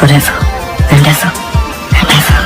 forever and ever and ever.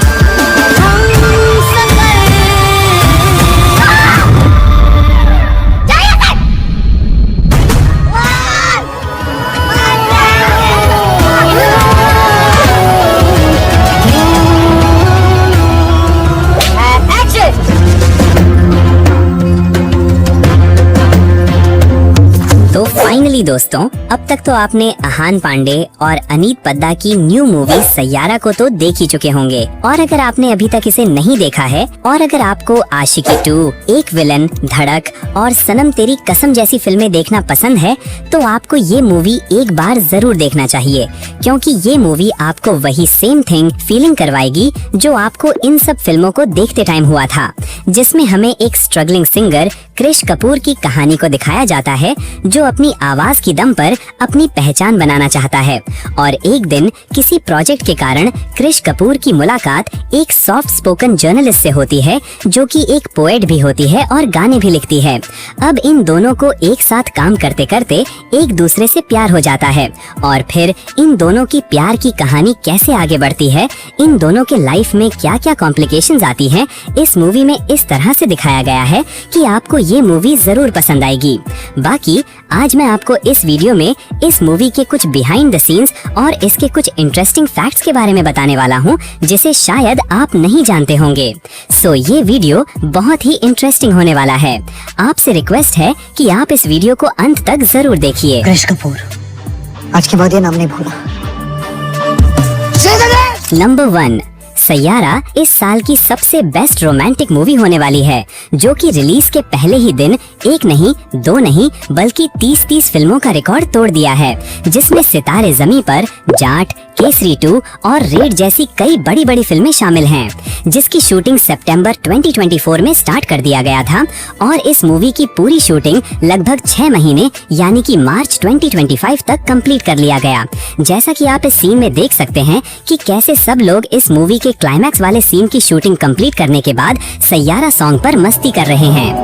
तो finally दोस्तों, अब तक तो आपने आहान पांडे और अनीत पद्दा की न्यू मूवी सैयारा को तो देख ही चुके होंगे। और अगर आपने अभी तक इसे नहीं देखा है और अगर आपको आशिकी 2, एक विलन, धड़क और सनम तेरी कसम जैसी फिल्में देखना पसंद है तो आपको ये मूवी एक बार जरूर देखना चाहिए, क्योंकि ये मूवी आपको वही सेम थिंग फीलिंग करवाएगी जो आपको इन सब फिल्मों को देखते टाइम हुआ था, जिसमें हमें एक स्ट्रगलिंग सिंगर क्रिश कपूर की कहानी को दिखाया जाता है जो अपनी आवाज की दम पर अपनी पहचान बनाना चाहता है। और एक दिन किसी प्रोजेक्ट के कारण क्रिश कपूर की मुलाकात एक सॉफ्ट स्पोकन जर्नलिस्ट से होती है जो कि एक पोएट भी होती है और गाने भी लिखती है। अब इन दोनों को एक साथ काम करते करते एक दूसरे से प्यार हो जाता है और फिर इन दोनों की प्यार की कहानी कैसे आगे बढ़ती है, इन दोनों के लाइफ में क्या क्या कॉम्प्लिकेशंस आती हैं, इस मूवी में इस तरह से दिखाया गया है कि आपको ये मूवी जरूर पसंद आएगी। बाकी आज मैं आपको इस वीडियो में इस मूवी के कुछ बिहाइंड द सीन्स और इसके कुछ इंटरेस्टिंग फैक्ट्स के बारे में बताने वाला हूँ जिसे शायद आप नहीं जानते होंगे। सो ये वीडियो बहुत ही इंटरेस्टिंग होने वाला है। आपसे रिक्वेस्ट है कि आप इस वीडियो को अंत तक जरूर देखिए। क्रिश कपूर, आज के बाद ये नाम नहीं भूला। नंबर 1, सैयारा इस साल की सबसे बेस्ट रोमांटिक मूवी होने वाली है, जो कि रिलीज के पहले ही दिन एक नहीं, दो नहीं, बल्कि 30 फिल्मों का रिकॉर्ड तोड़ दिया है, जिसमें सितारे ज़मीं पर, जाट, केसरी 2 और रेड जैसी कई बड़ी बड़ी फिल्में शामिल हैं, जिसकी शूटिंग सितंबर 2024 में स्टार्ट कर दिया गया था और इस मूवी की पूरी शूटिंग लगभग 6 महीने यानी कि मार्च 2025 तक कंप्लीट कर लिया गया। जैसा कि आप इस सीन में देख सकते हैं कि कैसे सब लोग इस मूवी के क्लाइमैक्स वाले सीन की शूटिंग कंप्लीट करने के बाद सैयारा सॉन्ग पर मस्ती कर रहे हैं।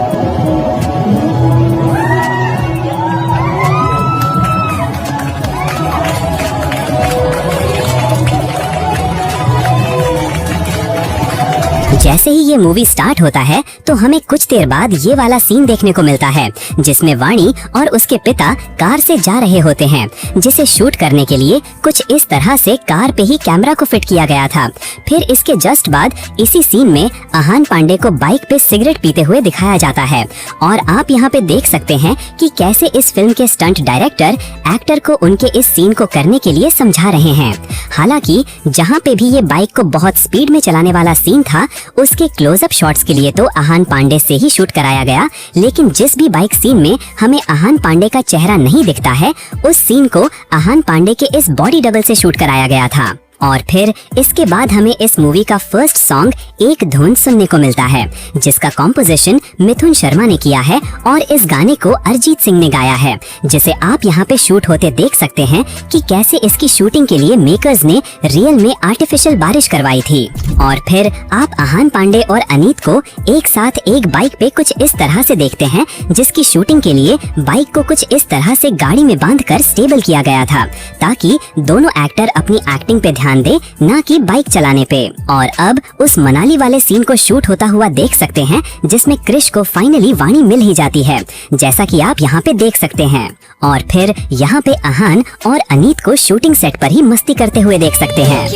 जैसे ही ये मूवी स्टार्ट होता है तो हमें कुछ देर बाद ये वाला सीन देखने को मिलता है जिसमें वाणी और उसके पिता कार से जा रहे होते हैं, जिसे शूट करने के लिए कुछ इस तरह से कार पे ही कैमरा को फिट किया गया था। फिर इसके जस्ट बाद इसी सीन में आहान पांडे को बाइक पे सिगरेट पीते हुए दिखाया जाता है और आप यहाँ पे देख सकते हैं कि कैसे इस फिल्म के स्टंट डायरेक्टर एक्टर को उनके इस सीन को करने के लिए समझा रहे हैं। हालांकि जहाँ पे भी ये बाइक को बहुत स्पीड में चलाने वाला सीन था उसके क्लोजअप शॉट्स के लिए तो आहान पांडे से ही शूट कराया गया, लेकिन जिस भी बाइक सीन में हमें आहान पांडे का चेहरा नहीं दिखता है उस सीन को आहान पांडे के इस बॉडी डबल से शूट कराया गया था। और फिर इसके बाद हमें इस मूवी का फर्स्ट सॉन्ग एक धुन सुनने को मिलता है, जिसका कॉम्पोजिशन मिथुन शर्मा ने किया है और इस गाने को अरिजीत सिंह ने गाया है, जिसे आप यहाँ पे शूट होते देख सकते हैं कि कैसे इसकी शूटिंग के लिए मेकर्स ने रियल में आर्टिफिशियल बारिश करवाई थी। और फिर आप आहान पांडे और अनीत को एक साथ एक बाइक पे कुछ इस तरह से देखते हैं, जिसकी शूटिंग के लिए बाइक को कुछ इस तरह से गाड़ी में बांधकर स्टेबल किया गया था ताकि दोनों एक्टर अपनी एक्टिंग पे ध्यान दे, ना कि बाइक चलाने पे। और अब उस मनाली वाले सीन को शूट होता हुआ देख सकते हैं जिसमें क्रिश को फाइनली वाणी मिल ही जाती है, जैसा कि आप यहाँ पे देख सकते हैं। और फिर यहाँ पे आहान और अनीत को शूटिंग सेट पर ही मस्ती करते हुए देख सकते हैं।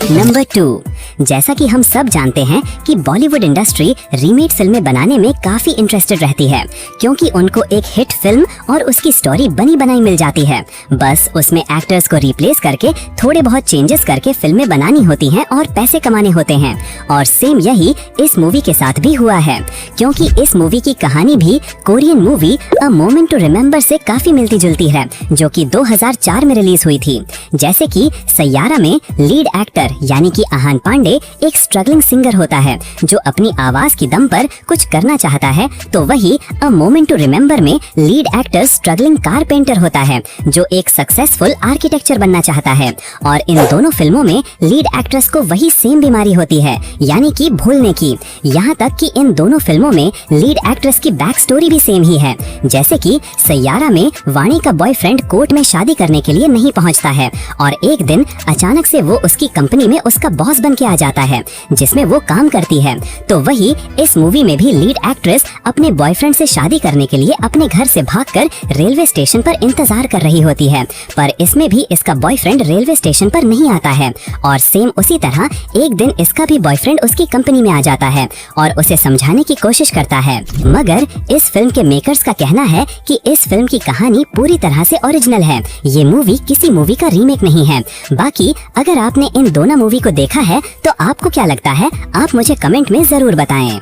नंबर 2, जैसा कि हम सब जानते हैं कि बॉलीवुड इंडस्ट्री रीमेक फिल्में बनाने में काफी इंटरेस्टेड रहती है, क्योंकि उनको एक हिट फिल्म और उसकी स्टोरी बनी बनाई मिल जाती है। बस उसमें एक्टर्स को रिप्लेस करके थोड़े बहुत चेंजेस करके फिल्में बनानी होती हैं और पैसे कमाने होते हैं। और सेम यही इस मूवी के साथ भी हुआ है, क्योंकि इस मूवी की कहानी भी Korean movie a moment to remember से काफी मिलती जुलती है, जो कि 2004 में रिलीज हुई थी। जैसे कि सैयारा में लीड एक्टर यानी कि आहान पांडे पांडे एक स्ट्रगलिंग सिंगर होता है जो अपनी आवाज की दम पर कुछ करना चाहता है, तो वही अ मोमेंट टू रिमेम्बर में लीड एक्टर स्ट्रगलिंग कारपेंटर होता है जो एक सक्सेसफुल आर्किटेक्चर बनना चाहता है। और इन दोनों फिल्मों में लीड एक्ट्रेस को वही सेम बीमारी होती है, यानी कि भूलने की। यहाँ तक कि इन दोनों फिल्मों में लीड एक्ट्रेस की बैक स्टोरी भी सेम ही है। जैसे कि सैयारा में वाणी का बॉयफ्रेंड कोर्ट में शादी करने के लिए नहीं पहुँचता है और एक दिन अचानक से वो उसकी कंपनी में उसका बॉस बन के आ जाता है जिसमें वो काम करती है। तो वही इस मूवी में भी लीड एक्ट्रेस अपने बॉयफ्रेंड से शादी करने के लिए अपने घर से भागकर रेलवे स्टेशन पर इंतजार कर रही होती है, पर इसमें भी इसका बॉयफ्रेंड रेलवे स्टेशन पर नहीं आता है। और सेम उसी तरह एक दिन इसका भी बॉयफ्रेंड उसकी कंपनी में आ जाता है और उसे समझाने की कोशिश करता है। मगर इस फिल्म के मेकर्स का कहना है कि इस फिल्म की कहानी पूरी तरह से ओरिजिनल है, ये मूवी किसी मूवी का रीमेक नहीं है। बाकी अगर आपने इन दोनों मूवी को देखा है तो आपको क्या लगता है, आप मुझे कमेंट में जरूर बताएं।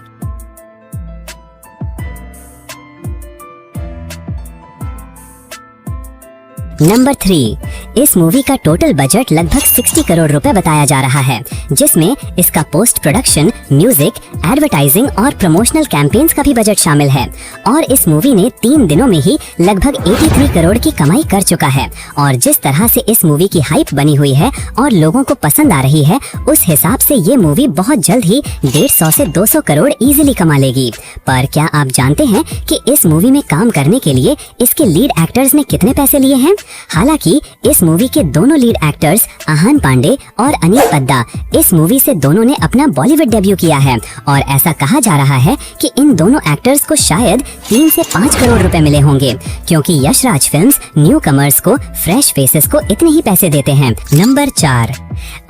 नंबर 3, इस मूवी का टोटल बजट लगभग 60 करोड़ रुपए बताया जा रहा है, जिसमें इसका पोस्ट प्रोडक्शन, म्यूजिक, एडवर्टाइजिंग और प्रमोशनल कैंपेन्स का भी बजट शामिल है। और इस मूवी ने 3 दिनों में ही लगभग 83 करोड़ की कमाई कर चुका है। और जिस तरह से इस मूवी की हाइप बनी हुई है और लोगों को पसंद आ रही है, उस हिसाब से ये मूवी बहुत जल्द ही 150 से 200 करोड़ इजीली कमा लेगी। पर क्या आप जानते हैं कि इस मूवी में काम करने के लिए इसके लीड एक्टर्स ने कितने पैसे लिए हैं? हालांकि इस मूवी के दोनों लीड एक्टर्स आहान पांडे और अनीत पद्दा, इस मूवी से दोनों ने अपना बॉलीवुड डेब्यू किया है और ऐसा कहा जा रहा है कि इन दोनों एक्टर्स को शायद 3 से 5 करोड़ रुपए मिले होंगे, क्योंकि Yash Raj films new commerce को, फ्रेश फेसेस को इतने ही पैसे देते हैं। नंबर 4,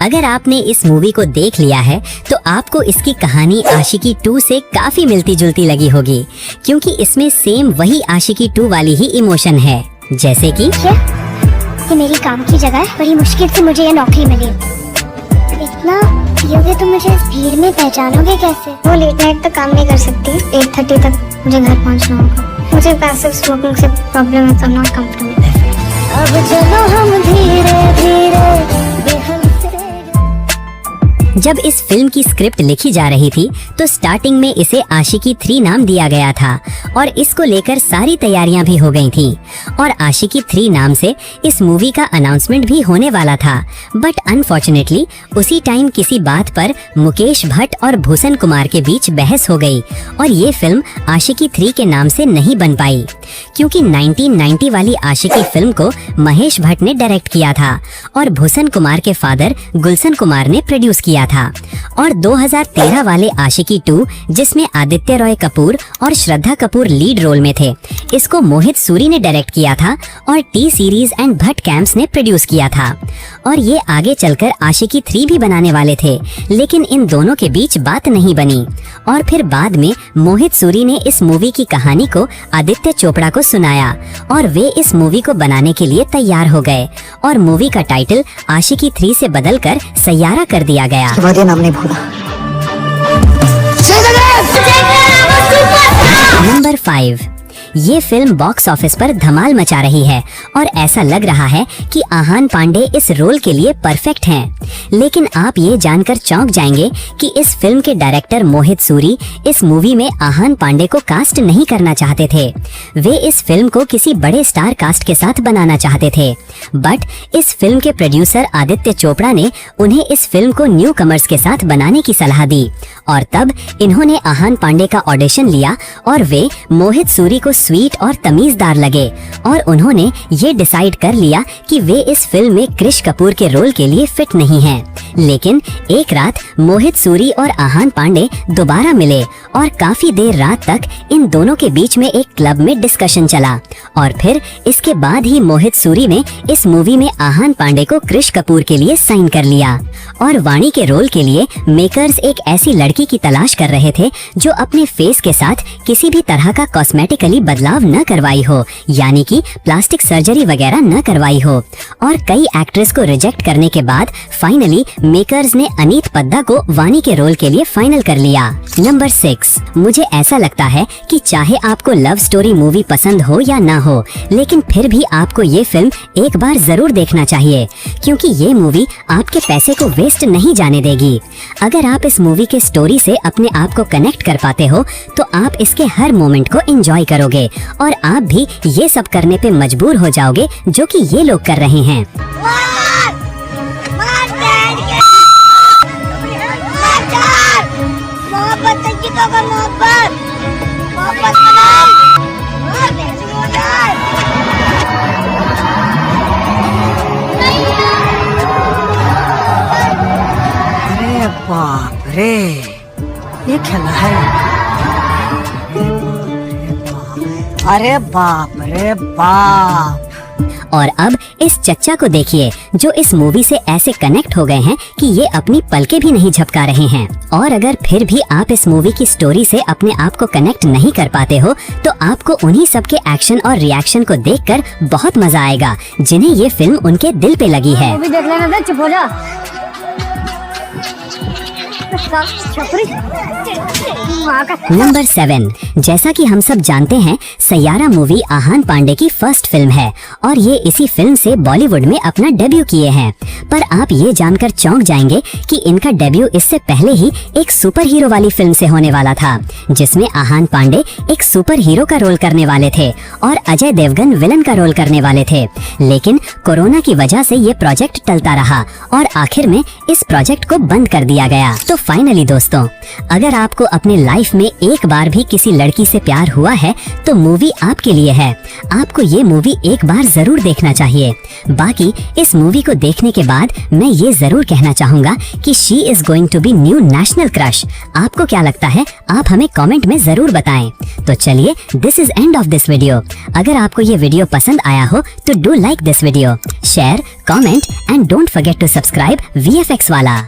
अगर आपने इस मूवी को देख लिया है तो आपको इसकी कहानी आशिकी 2 से काफी मिलती जुलती लगी होगी, क्योंकि इसमें सेम वही आशिकी 2 वाली ही इमोशन है। जैसे कि ये मेरी काम की जगह है, बड़ी मुश्किल से मुझे ये नौकरी मिली। इतना पियोगे तो मुझे इस भीड़ में पहचानोगे कैसे? वो लेट नाइट तक काम नहीं कर सकती, 8:30 तक मुझे घर पहुंचना होगा। मुझे पैसिव स्मोकिंग से प्रॉब्लम है, तो नॉट कंफर्टेबल। अब चलो हम धीरे धीरे जब इस फिल्म की स्क्रिप्ट लिखी जा रही थी तो स्टार्टिंग में इसे आशिकी 3 नाम दिया गया था और इसको लेकर सारी तैयारियां भी हो गई थी और आशिकी 3 नाम से इस मूवी का अनाउंसमेंट भी होने वाला था। बट अनफॉर्चुनेटली उसी टाइम किसी बात पर मुकेश भट्ट और भूषण कुमार के बीच बहस हो गई और ये फिल्म आशिकी 3 के नाम से नहीं बन पाई, क्योंकि 1990 वाली आशिकी फिल्म को महेश भट्ट ने डायरेक्ट किया था और भूषण कुमार के फादर गुलशन कुमार ने प्रोड्यूस किया था। और 2013 वाले आशिकी 2, जिसमें आदित्य रॉय कपूर और श्रद्धा कपूर लीड रोल में थे, इसको मोहित सूरी ने डायरेक्ट किया था और T series and Bhatt camps ने प्रोड्यूस किया था। और ये आगे चलकर आशिकी 3 भी बनाने वाले थे, लेकिन इन दोनों के बीच बात नहीं बनी। और फिर बाद में मोहित सूरी ने इस मूवी की कहानी को आदित्य चोपड़ा को सुनाया और वे इस मूवी को बनाने के लिए तैयार हो गए और मूवी का टाइटल आशिकी 3 से बदलकर सैयारा कर दिया गया। उसके बाद ये नाम नहीं भूला। नंबर 5, ये फिल्म बॉक्स ऑफिस पर धमाल मचा रही है और ऐसा लग रहा है कि आहान पांडे इस रोल के लिए परफेक्ट हैं। लेकिन आप ये जानकर चौंक जाएंगे कि इस फिल्म के डायरेक्टर मोहित सूरी इस मूवी में आहान पांडे को कास्ट नहीं करना चाहते थे। वे इस फिल्म को किसी बड़े स्टार कास्ट के साथ बनाना चाहते थे, बट इस फिल्म के प्रोड्यूसर आदित्य चोपड़ा ने उन्हें इस फिल्म को न्यू कमर्स के साथ बनाने की सलाह दी और तब इन्होंने आहान पांडे का ऑडिशन लिया और वे मोहित सूरी को स्वीट और तमीजदार लगे और उन्होंने ये डिसाइड कर लिया कि वे इस फिल्म में क्रिश कपूर के रोल के लिए फिट नहीं हैं। लेकिन एक रात मोहित सूरी और आहान पांडे दोबारा मिले और काफी देर रात तक इन दोनों के बीच में एक क्लब में डिस्कशन चला और फिर इसके बाद ही मोहित सूरी ने इस मूवी में आहान पांडे को क्रिश कपूर के लिए साइन कर लिया। और वाणी के रोल के लिए मेकर्स एक ऐसी लड़की की तलाश कर रहे थे जो अपने फेस के साथ किसी भी तरह का कॉस्मेटिकली बदलाव न करवाई हो, यानी कि प्लास्टिक सर्जरी वगैरह न करवाई हो। और कई एक्ट्रेस को रिजेक्ट करने के बाद फाइनली मेकर्स ने अनीत पद्दा को वानी के रोल के लिए फाइनल कर लिया। नंबर 6, मुझे ऐसा लगता है कि चाहे आपको लव स्टोरी मूवी पसंद हो या ना हो, लेकिन फिर भी आपको ये फिल्म एक बार जरूर देखना चाहिए, क्योंकि ये मूवी आपके पैसे को वेस्ट नहीं जाने देगी। अगर आप इस मूवी के स्टोरी से अपने आप को कनेक्ट कर पाते हो तो आप इसके हर मोमेंट को एंजॉय करोगे और आप भी ये सब करने पे मजबूर हो जाओगे जो कि ये लोग कर रहे हैं। अरे बाप रे, ये खेला है। अरे बाप रे बाप। और अब इस चच्चा को देखिए जो इस मूवी से ऐसे कनेक्ट हो गए हैं कि ये अपनी पलकें भी नहीं झपका रहे हैं। और अगर फिर भी आप इस मूवी की स्टोरी से अपने आप को कनेक्ट नहीं कर पाते हो तो आपको उन्हीं सब के एक्शन और रिएक्शन को देखकर बहुत मजा आएगा जिन्हें ये फिल्म उनके दिल पे लगी है। मूवी देख लेना, चुप हो जा। नंबर 7, जैसा कि हम सब जानते हैं सैयारा मूवी आहान पांडे की फर्स्ट फिल्म है और ये इसी फिल्म से बॉलीवुड में अपना डेब्यू किए हैं। पर आप ये जानकर चौंक जाएंगे कि इनका डेब्यू इससे पहले ही एक सुपर हीरो वाली फिल्म से होने वाला था, जिसमें आहान पांडे एक सुपर हीरो का रोल करने वाले थे और अजय देवगन विलन का रोल करने वाले थे। लेकिन कोरोना की वजह से ये प्रोजेक्ट टलता रहा और आखिर में इस प्रोजेक्ट को बंद कर दिया गया। तो फाइनली दोस्तों, अगर आपको अपने लाइफ में एक बार भी किसी लड़की से प्यार हुआ है तो मूवी आपके लिए है। आपको ये मूवी एक बार जरूर देखना चाहिए। बाकी इस मूवी को देखने के बाद मैं ये जरूर कहना चाहूंगा कि she is going to be new national crush. आपको क्या लगता है, आप हमें कमेंट में जरूर बताएं। तो चलिए, this is end of this video. अगर आपको ये वीडियो पसंद आया हो तो do like this video, share, comment and don't forget to subscribe VFX वाला।